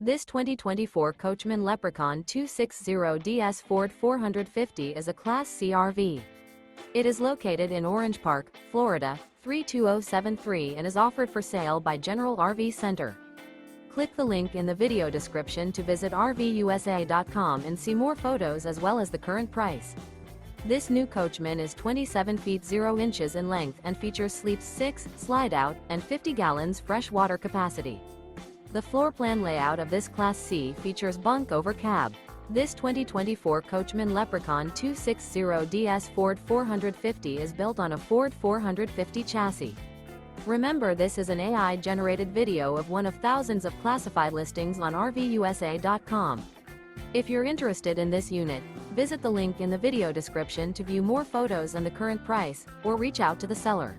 This 2024 Coachmen Leprechaun 260DS Ford 450 is a Class C RV. It is located in Orange Park, Florida, 32073 and is offered for sale by General RV Center. Click the link in the video description to visit RVUSA.com and see more photos as well as the current price. This new Coachmen is 27 feet 0 inches in length and features sleeps 6, Slideout, and 50 gallons fresh water capacity. The floor plan layout of this Class C features Bunk Over Cab. This 2024 Coachmen Leprechaun 260DS Ford 450 is built on a Ford 450 chassis. Remember, this is an AI-generated video of one of thousands of classified listings on RVUSA.com. If you're interested in this unit, visit the link in the video description to view more photos and the current price, or reach out to the seller.